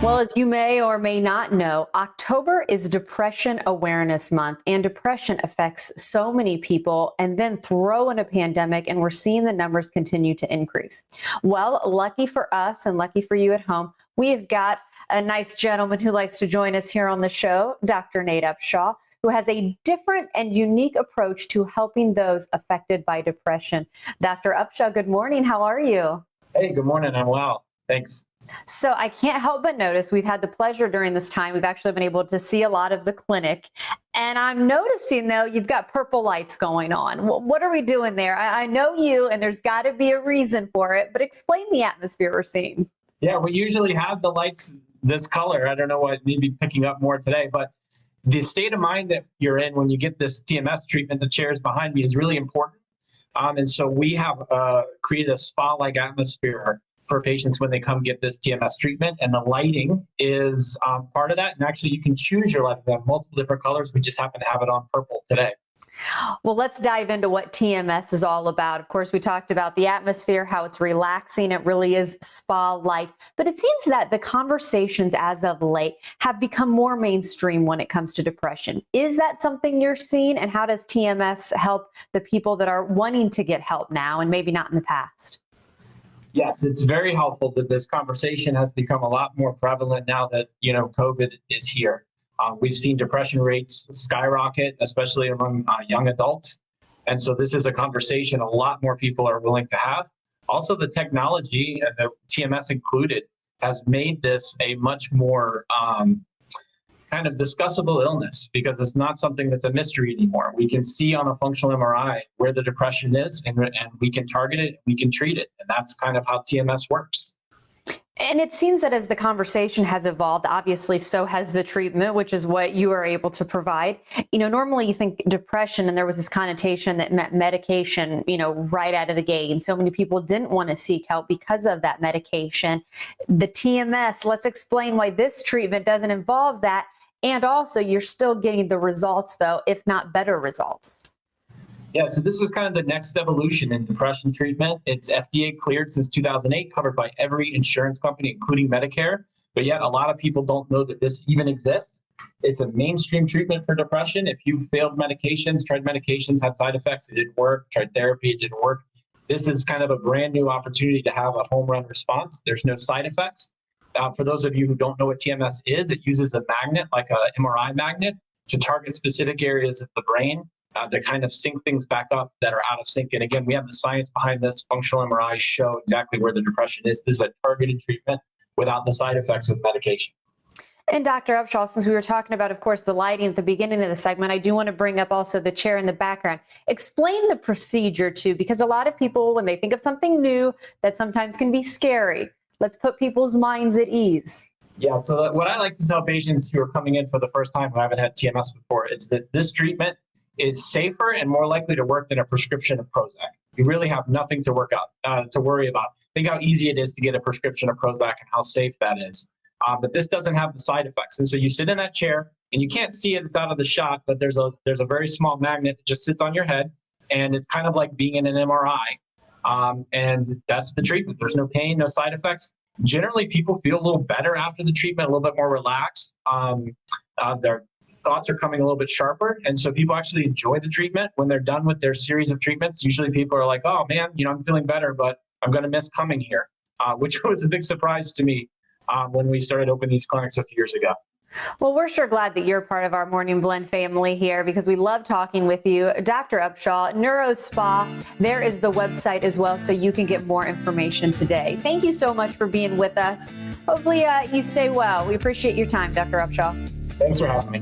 Well, as you may or may not know, October is Depression Awareness Month, and depression affects so many people, and then throw in a pandemic, and we're seeing the numbers continue to increase. Well, lucky for us and lucky for you at home, we have got a nice gentleman who likes to join us here on the show, Dr. Nate Upshaw, who has a different and unique approach to helping those affected by depression. Dr. Upshaw, good morning. How are you? Hey, good morning. I'm well. Thanks. So I can't help but notice we've had the pleasure during this time. We've actually been able to see a lot of the clinic. And I'm noticing, though, you've got purple lights going on. What are we doing there? I know you, and there's got to be a reason for it, but explain the atmosphere we're seeing. Yeah, we usually have the lights this color. I don't know what, maybe picking up more today, but the state of mind that you're in when you get this TMS treatment, the chairs behind me, is really important. And so we have created a spa-like atmosphere for patients when they come get this TMS treatment, and the lighting is part of that. And actually, you can choose your lighting. We have multiple different colors. We just happen to have it on purple today. Well, let's dive into what TMS is all about. Of course, we talked about the atmosphere, how it's relaxing. It really is spa-like. But it seems that the conversations as of late have become more mainstream when it comes to depression. Is that something you're seeing? And how does TMS help the people that are wanting to get help now and maybe not in the past? Yes, it's very helpful that this conversation has become a lot more prevalent now that, COVID is here. We've seen depression rates skyrocket, especially among young adults. And so this is a conversation a lot more people are willing to have. Also, the technology, the TMS included, has made this a much more kind of discussable illness, because it's not something that's a mystery anymore. We can see on a functional MRI where the depression is, and we can target it, we can treat it. And that's kind of how TMS works. And it seems that as the conversation has evolved, obviously, so has the treatment, which is what you are able to provide. Normally you think depression, and there was this connotation that meant medication, right out of the gate. And so many people didn't want to seek help because of that medication. The TMS, let's explain why this treatment doesn't involve that. And also, you're still getting the results, though, if not better results. Yeah, so this is kind of the next evolution in depression treatment. It's FDA cleared since 2008, covered by every insurance company, including Medicare. But yet a lot of people don't know that this even exists. It's a mainstream treatment for depression. If you failed medications, tried medications, had side effects, it didn't work, tried therapy, it didn't work. This is kind of a brand new opportunity to have a home run response. There's no side effects. For those of you who don't know what TMS is, it uses a magnet, like an MRI magnet, to target specific areas of the brain to kind of sync things back up that are out of sync. And again, we have the science behind this. Functional MRIs show exactly where the depression is. This is a targeted treatment without the side effects of medication. And Dr. Upshaw, since we were talking about, of course, the lighting at the beginning of the segment, I do want to bring up also the chair in the background. Explain the procedure too, because a lot of people, when they think of something new, that sometimes can be scary. Let's put people's minds at ease. Yeah, so what I like to tell patients who are coming in for the first time who haven't had TMS before is that this treatment is safer and more likely to work than a prescription of Prozac. You really have nothing to worry about. Think how easy it is to get a prescription of Prozac and how safe that is. But this doesn't have the side effects. And so you sit in that chair, and you can't see it, it's out of the shot, but there's a very small magnet that just sits on your head, and it's kind of like being in an MRI. And that's the treatment. There's no pain, no side effects. Generally, people feel a little better after the treatment, a little bit more relaxed. Their thoughts are coming a little bit sharper. And so people actually enjoy the treatment when they're done with their series of treatments. Usually people are like, oh man, I'm feeling better, but I'm going to miss coming here, which was a big surprise to me when we started opening these clinics a few years ago. Well, we're sure glad that you're part of our Morning Blend family here, because we love talking with you. Dr. Upshaw, NeuroSpa, there is the website as well, so you can get more information today. Thank you so much for being with us. Hopefully you stay well. We appreciate your time, Dr. Upshaw. Thanks for having me.